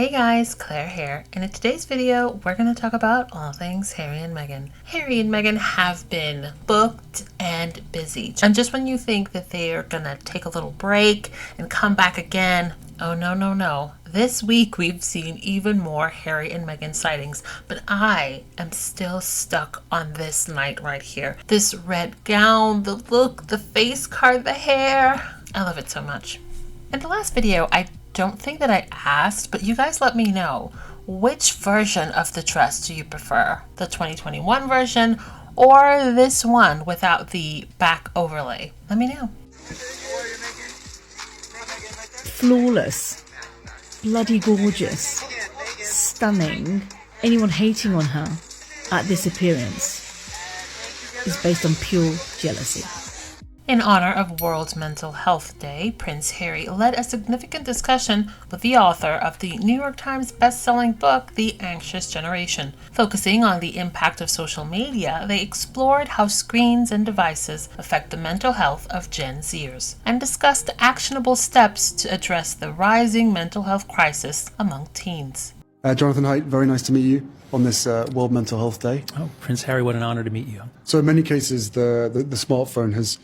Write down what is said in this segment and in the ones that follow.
Hey guys, Claire here, and in today's video we're going to talk about all things Harry and Meghan. Harry and Meghan have been booked and busy, and just when you think that they are going to take a little break and come back again, oh no. This week we've seen even more Harry and Meghan sightings, but I am still stuck on this night right here. This red gown, the look, the face card, the hair. I love it so much. In the last video, I don't think that I asked, but you guys let me know, which version of the dress do you prefer? The 2021 version or this one without the back overlay? Let me know. Flawless, bloody gorgeous, stunning. Anyone hating on her at this appearance is based on pure jealousy. In honor of World Mental Health Day, Prince Harry led a significant discussion with the author of the New York Times best-selling book, The Anxious Generation. Focusing on the impact of social media, they explored how screens and devices affect the mental health of Gen Zers, and discussed actionable steps to address the rising mental health crisis among teens. Jonathan Haidt, very nice to meet you on this World Mental Health Day. Oh, Prince Harry, what an honor to meet you. So in many cases, the smartphone has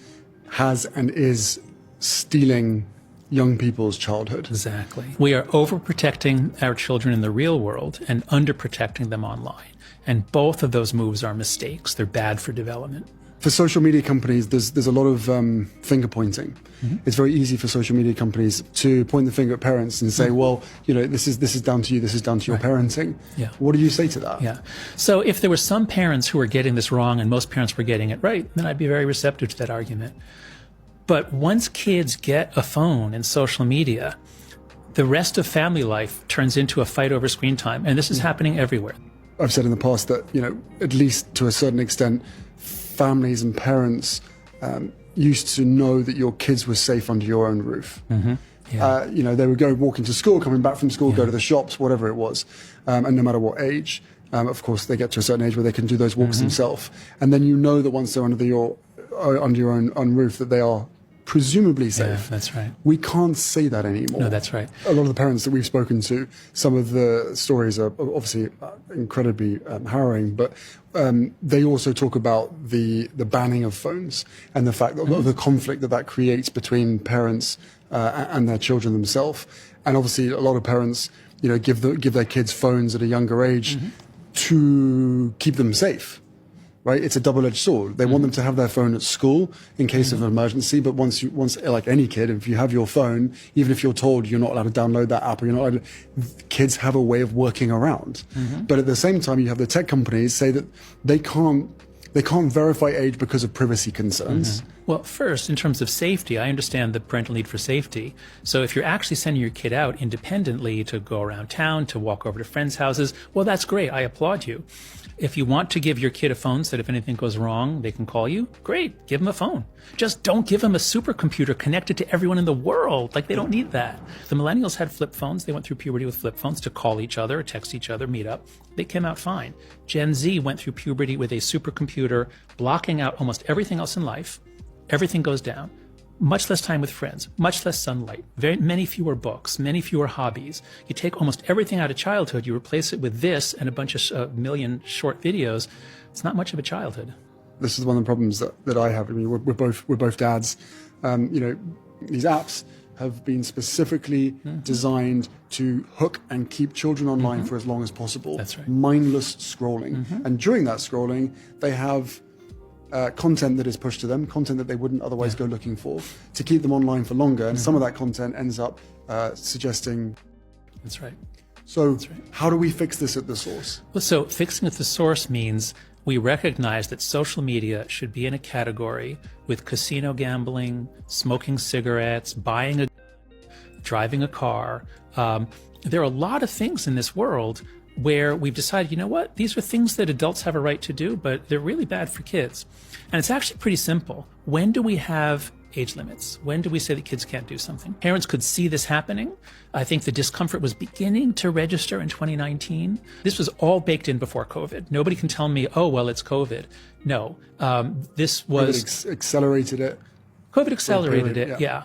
and is stealing young people's childhood. Exactly. We are overprotecting our children in the real world and underprotecting them online. And both of those moves are mistakes. They're bad for development. For social media companies, there's a lot of finger pointing. Mm-hmm. It's very easy for social media companies to point the finger at parents and say, well, you know, this is down to you, this is down to your parenting. Yeah. What do you say to that? Yeah. So if there were some parents who were getting this wrong and most parents were getting it right, then I'd be very receptive to that argument. But once kids get a phone and social media, the rest of family life turns into a fight over screen time. And this is happening everywhere. I've said in the past that, you know, at least to a certain extent, families and parents used to know that your kids were safe under your own roof. Mm-hmm. Yeah. You know, they would go walking to school, coming back from school, go to the shops, whatever it was. And no matter what age, of course, they get to a certain age where they can do those walks themselves. And then you know that once they're under your own roof, that they are presumably safe. Yeah, that's right. We can't say that anymore. No, that's right. A lot of the parents that we've spoken to, some of the stories are obviously incredibly harrowing, but they also talk about the banning of phones and the fact that the conflict that creates between parents and their children themselves. And obviously a lot of parents, you know, give their kids phones at a younger age to keep them safe. Right, it's a double-edged sword. They want them to have their phone at school in case of an emergency, but once, like any kid, if you have your phone, even if you're told you're not allowed to download that app, or you're not allowed to, kids have a way of working around. But at the same time, you have the tech companies say that they can't verify age because of privacy concerns. Well, first, in terms of safety, I understand the parental need for safety. So if you're actually sending your kid out independently to go around town, to walk over to friends' houses, well, that's great. I applaud you. If you want to give your kid a phone so that if anything goes wrong, they can call you, great, give them a phone. Just don't give them a supercomputer connected to everyone in the world. Like, they don't need that. The millennials had flip phones. They went through puberty with flip phones to call each other, text each other, meet up. They came out fine. Gen Z went through puberty with a supercomputer, blocking out almost everything else in life. Everything goes down. Much less time with friends, much less sunlight, many fewer books, many fewer hobbies. You take almost everything out of childhood, you replace it with this and a bunch of million short videos. It's not much of a childhood. This is one of the problems that I have. I mean, we're both dads. You know, these apps have been specifically designed to hook and keep children online for as long as possible. That's right. Mindless scrolling. And during that scrolling, they have content that is pushed to them, content that they wouldn't otherwise go looking for, to keep them online for longer. And some of that content ends up suggesting... That's right. So how do we fix this at the source? Well, so fixing at the source means we recognize that social media should be in a category with casino gambling, smoking cigarettes, driving a car. There are a lot of things in this world where we've decided, you know what, these are things that adults have a right to do, but they're really bad for kids. And it's actually pretty simple. When do we have age limits? When do we say that kids can't do something? Parents could see this happening. I think the discomfort was beginning to register in 2019. This was all baked in before COVID. Nobody can tell me, oh, well, it's COVID. No, this was... COVID accelerated it. COVID accelerated period, it, yeah.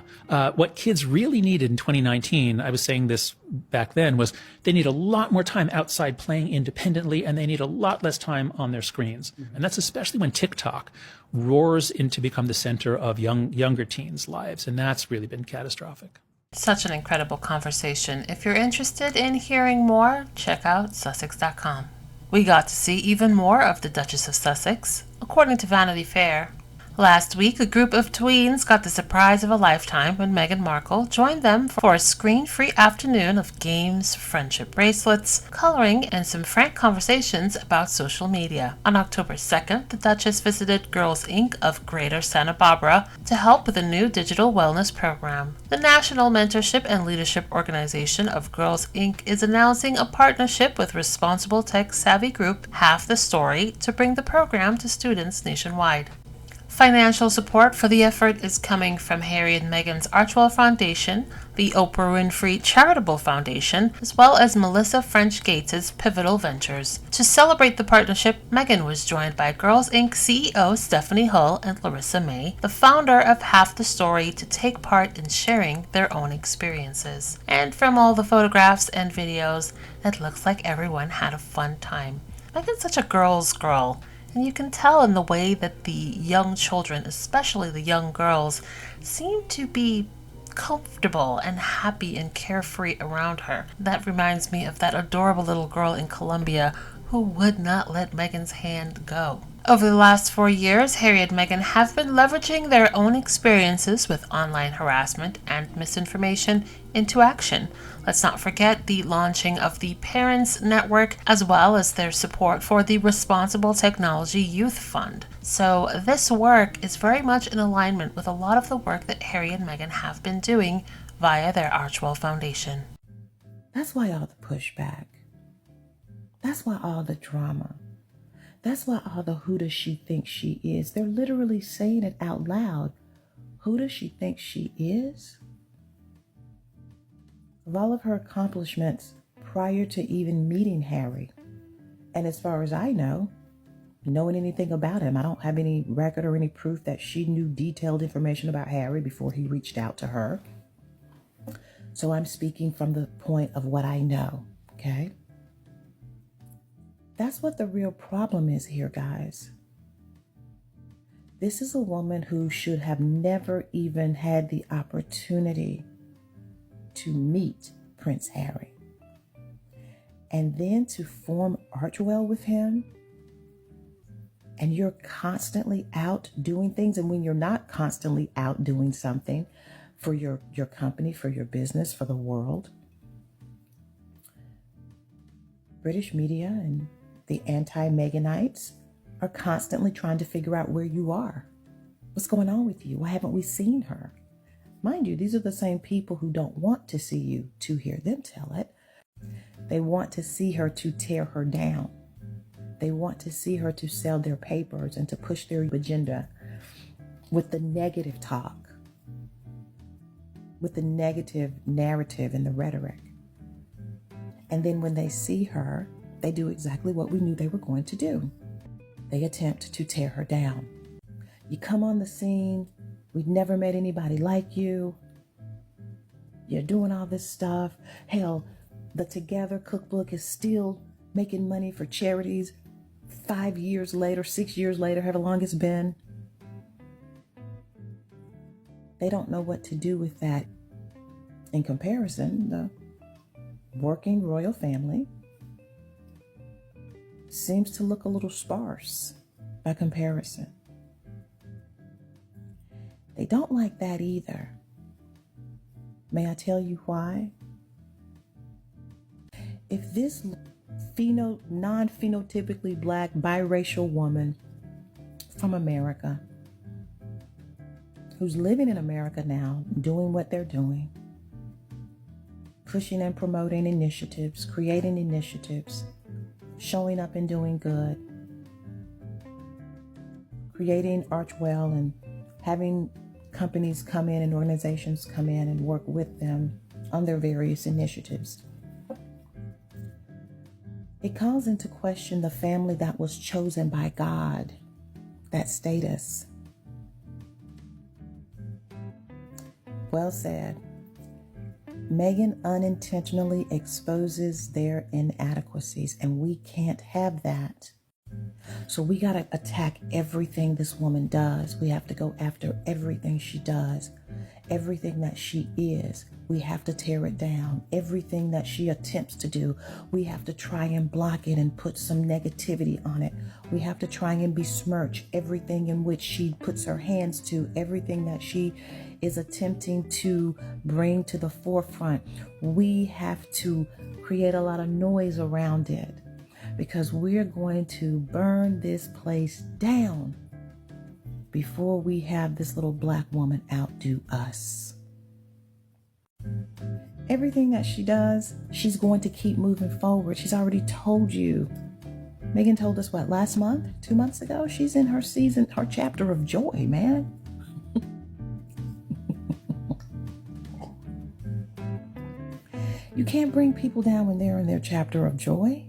What kids really needed in 2019, I was saying this back then, was they need a lot more time outside playing independently, and they need a lot less time on their screens. And that's especially when TikTok roars in to become the center of younger teens' lives, and that's really been catastrophic. Such an incredible conversation. If you're interested in hearing more, check out Sussex.com. We got to see even more of the Duchess of Sussex, according to Vanity Fair. Last week, a group of tweens got the surprise of a lifetime when Meghan Markle joined them for a screen-free afternoon of games, friendship bracelets, coloring, and some frank conversations about social media. On October 2nd, the Duchess visited Girls Inc. of Greater Santa Barbara to help with a new digital wellness program. The National Mentorship and Leadership Organization of Girls Inc. is announcing a partnership with responsible tech-savvy group Half the Story to bring the program to students nationwide. Financial support for the effort is coming from Harry and Meghan's Archewell Foundation, the Oprah Winfrey Charitable Foundation, as well as Melissa French Gates' Pivotal Ventures. To celebrate the partnership, Meghan was joined by Girls Inc. CEO Stephanie Hull and Larissa May, the founder of Half the Story, to take part in sharing their own experiences. And from all the photographs and videos, it looks like everyone had a fun time. Meghan's such a girl's girl. And you can tell in the way that the young children, especially the young girls, seem to be comfortable and happy and carefree around her. That reminds me of that adorable little girl in Colombia who would not let Meghan's hand go. Over the last 4 years, Harry and Meghan have been leveraging their own experiences with online harassment and misinformation into action. Let's not forget the launching of the Parents Network, as well as their support for the Responsible Technology Youth Fund. So this work is very much in alignment with a lot of the work that Harry and Meghan have been doing via their Archewell Foundation. That's why all the pushback. That's why all the drama. That's why all the who does she think she is. They're literally saying it out loud. Who does she think she is? Of all of her accomplishments prior to even meeting Harry, and as far as I know, knowing anything about him, I don't have any record or any proof that she knew detailed information about Harry before he reached out to her. So I'm speaking from the point of what I know, okay? That's what the real problem is here, guys. This is a woman who should have never even had the opportunity to meet Prince Harry. And then to form Archewell with him, and you're constantly out doing things. And when you're not constantly out doing something for your company, for your business, for the world, British media and the anti-Meghanites are constantly trying to figure out where you are. What's going on with you? Why haven't we seen her? Mind you, these are the same people who don't want to see you to hear them tell it. They want to see her to tear her down. They want to see her to sell their papers and to push their agenda with the negative talk, with the negative narrative and the rhetoric. And then when they see her, they do exactly what we knew they were going to do. They attempt to tear her down. You come on the scene, we've never met anybody like you. You're doing all this stuff. Hell, the Together cookbook is still making money for charities 5 years later, 6 years later, however long it's been. They don't know what to do with that. In comparison, the working royal family seems to look a little sparse by comparison. They don't like that either. May I tell you why? If this non-phenotypically black biracial woman from America, who's living in America now, doing what they're doing, pushing and promoting initiatives, creating initiatives, showing up and doing good, creating Archewell and having companies come in and organizations come in and work with them on their various initiatives. It calls into question the family that was chosen by God, that status. Well said. Meghan unintentionally exposes their inadequacies, and we can't have that. So we got to attack everything this woman does. We have to go after everything she does, everything that she is. We have to tear it down. Everything that she attempts to do, we have to try and block it and put some negativity on it. We have to try and besmirch everything in which she puts her hands to, everything that she is attempting to bring to the forefront. We have to create a lot of noise around it, because we're going to burn this place down before we have this little black woman outdo us. Everything that she does, she's going to keep moving forward. She's already told you. Meghan told us what, last month, 2 months ago? She's in her season, her chapter of joy, man. You can't bring people down when they're in their chapter of joy.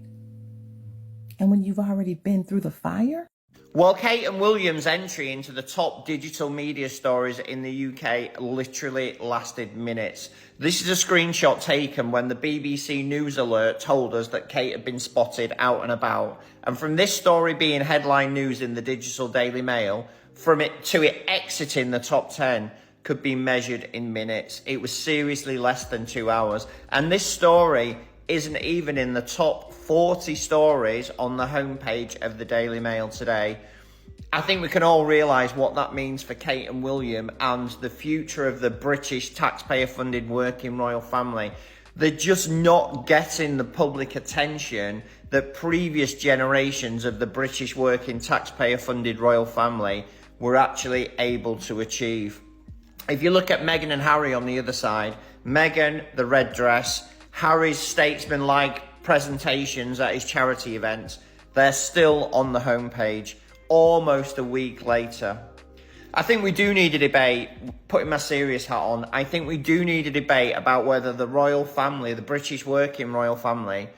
And when you've already been through the fire? Well, Kate and William's entry into the top digital media stories in the UK literally lasted minutes. This is a screenshot taken when the BBC News Alert told us that Kate had been spotted out and about. And from this story being headline news in the Digital Daily Mail, from it to it exiting the top 10 could be measured in minutes. It was seriously less than 2 hours. And this story isn't even in the top 40 stories on the homepage of the Daily Mail today. I think we can all realise what that means for Kate and William and the future of the British taxpayer-funded working royal family. They're just not getting the public attention that previous generations of the British working taxpayer-funded royal family were actually able to achieve. If you look at Meghan and Harry on the other side, Meghan, the red dress, Harry's statesman-like presentations at his charity events, they're still on the homepage almost a week later. I think we do need a debate, putting my serious hat on, I think we do need a debate about whether the royal family, the British working royal family,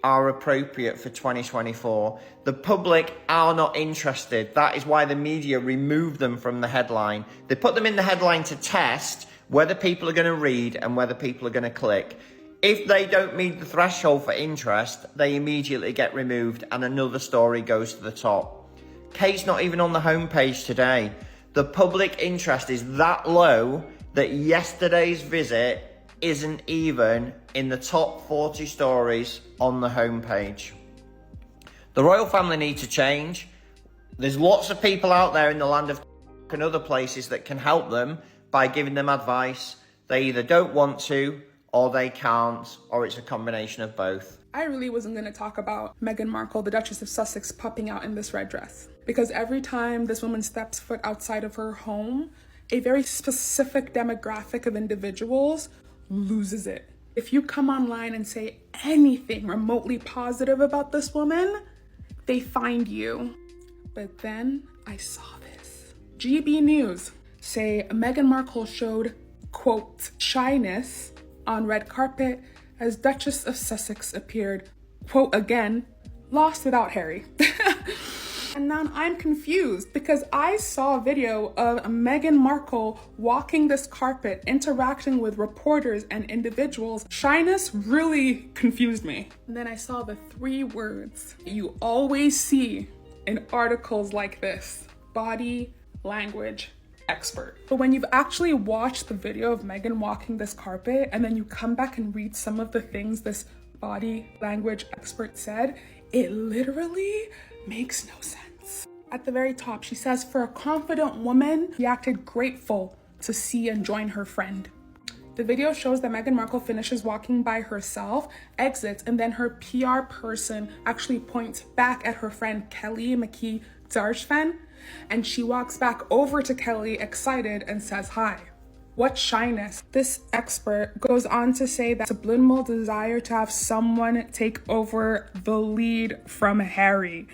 are appropriate for 2024. The public are not interested. That is why the media removed them from the headline. They put them in the headline to test whether people are going to read and whether people are going to click. If they don't meet the threshold for interest, they immediately get removed and another story goes to the top. Kate's not even on the homepage today. The public interest is that low that yesterday's visit isn't even in the top 40 stories on the homepage. The royal family need to change. There's lots of people out there in the land of and other places that can help them by giving them advice. They either don't want to, or they can't, or it's a combination of both. I really wasn't going to talk about Meghan Markle, the Duchess of Sussex, popping out in this red dress. Because every time this woman steps foot outside of her home, a very specific demographic of individuals loses it. If you come online and say anything remotely positive about this woman, they find you. But then I saw this. GB News say Meghan Markle showed, quote, shyness on red carpet as Duchess of Sussex appeared, quote again, lost without Harry. And now I'm confused because I saw a video of Meghan Markle walking this carpet, interacting with reporters and individuals. Shyness really confused me. And then I saw the 3 words you always see in articles like this: body language expert. But when you've actually watched the video of Meghan walking this carpet and then you come back and read some of the things this body language expert said, it literally makes no sense. At the very top, she says, for a confident woman, she acted grateful to see and join her friend. The video shows that Meghan Markle finishes walking by herself, exits, and then her PR person actually points back at her friend Kelly McKee Darshven, and she walks back over to Kelly excited and says hi. What shyness. This expert goes on to say that subliminal desire to have someone take over the lead from Harry.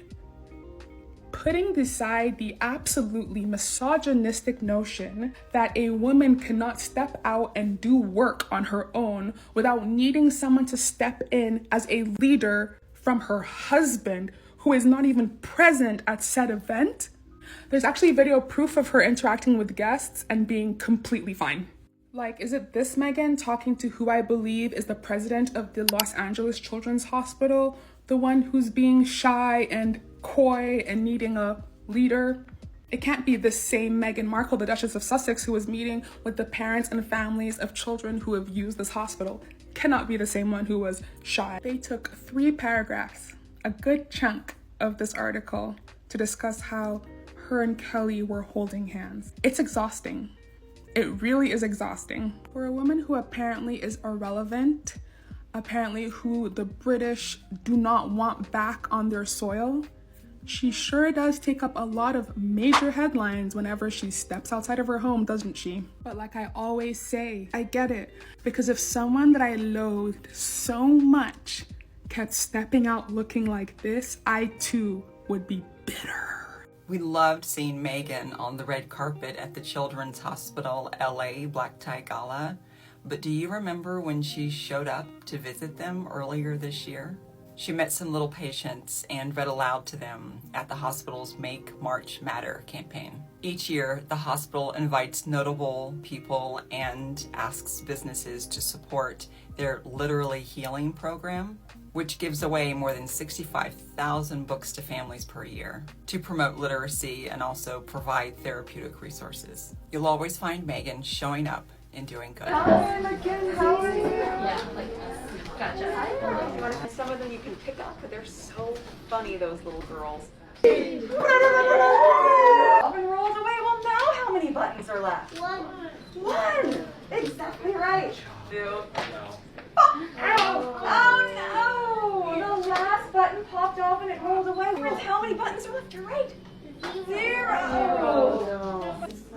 Putting aside the absolutely misogynistic notion that a woman cannot step out and do work on her own without needing someone to step in as a leader from her husband, who is not even present at said event, there's actually video proof of her interacting with guests and being completely fine. Like, is it this Meghan talking to who I believe is the president of the Los Angeles Children's Hospital? The one who's being shy and coy and needing a leader? It can't be the same Meghan Markle, the Duchess of Sussex, who was meeting with the parents and families of children who have used this hospital. Cannot be the same one who was shy. They took 3 paragraphs, a good chunk of this article, to discuss how her and Kelly were holding hands. It's exhausting. It really is exhausting. For a woman who apparently is irrelevant, apparently who the British do not want back on their soil, she sure does take up a lot of major headlines whenever she steps outside of her home, doesn't she? But like I always say, I get it. Because if someone that I loathed so much kept stepping out looking like this, I too would be bitter. We loved seeing Meghan on the red carpet at the Children's Hospital LA Black Tie Gala, but do you remember when she showed up to visit them earlier this year? She met some little patients and read aloud to them at the hospital's Make March Matter campaign. Each year, the hospital invites notable people and asks businesses to support their Literally Healing program, which gives away more than 65,000 books to families per year to promote literacy and also provide therapeutic resources. You'll always find Meghan showing up and doing good. Hi, Meghan, how are you? Yeah, like gotcha. Some of them you can pick up, but they're so funny, those little girls. Up and rolled away. Well, now how many buttons are left? One. Exactly right. 2. Oh no! The last button popped off and it rolled away. Friends, how many buttons are left? You're right. 0.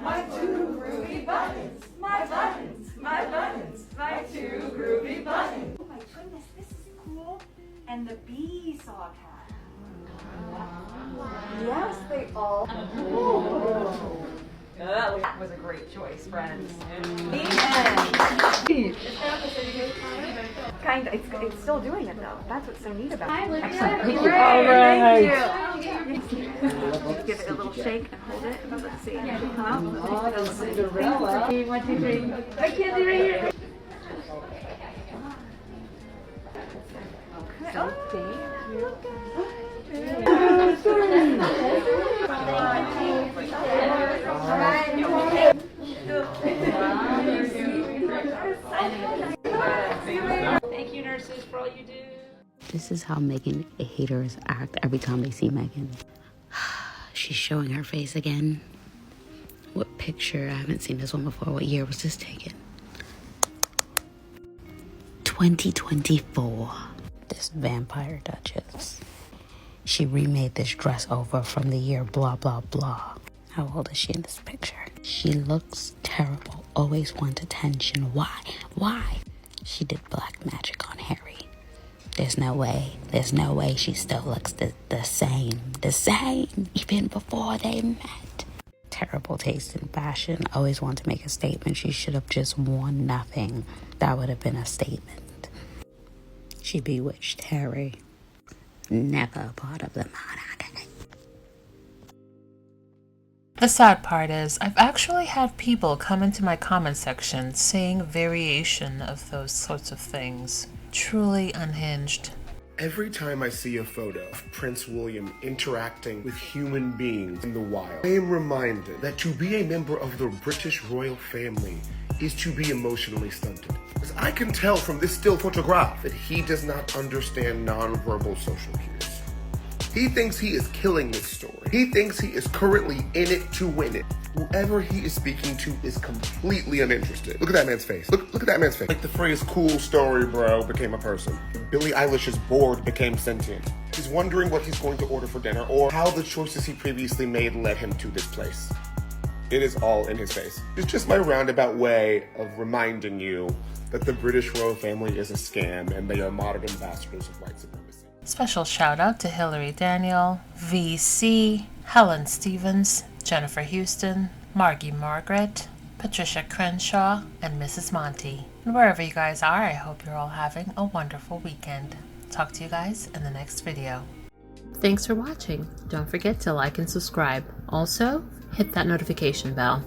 My 2 groovy buttons. My buttons. My buttons. My 2 groovy buttons. Oh my goodness, this is cool. And the bee saw cat. Yes, they all. Oh. That was a great choice, friends. Kind of. It's still doing it though. That's what's so neat about it. Excellent. Thank you. All right. Thank you. Give it a little shake and hold it. Let's see. Oh, Cinderella. 1, 2, 3. I can't do it here. Okay. Oh, Thank you, nurses, for all you do. This is how Meghan haters act every time they see Meghan. She's showing her face again. What picture? I haven't seen this one before. What year was this taken? 2024. This vampire duchess. She remade this dress over from the year blah, blah, blah. How old is she in this picture? She looks terrible. Always wants attention. Why? Why? She did black magic on Harry. There's no way she still looks the same, even before they met. Terrible taste in fashion. Always want to make a statement. She should have just worn nothing. That would have been a statement. She bewitched Harry. Never part of the monarchy. The sad part is, I've actually had people come into my comment section saying variation of those sorts of things. Truly unhinged. Every time I see a photo of Prince William interacting with human beings in the wild, I am reminded that to be a member of the British royal family is to be emotionally stunted. Because I can tell from this still photograph that he does not understand non-verbal social cues. He thinks he is killing this story. He thinks he is currently in it to win it. Whoever he is speaking to is completely uninterested. Look at that man's face. Look at that man's face. Like the phrase cool story bro became a person. Billie Eilish's board became sentient. He's wondering what he's going to order for dinner or how the choices he previously made led him to this place. It is all in his face. It's just my roundabout way of reminding you that the British royal family is a scam and they are modern ambassadors of white supremacy. Special shout out to Hillary Daniel, VC, Helen Stevens, Jennifer Houston, Margie Margaret, Patricia Crenshaw, and Mrs. Monty. And wherever you guys are, I hope you're all having a wonderful weekend. Talk to you guys in the next video. Thanks for watching. Don't forget to like and subscribe. Also, hit that notification bell.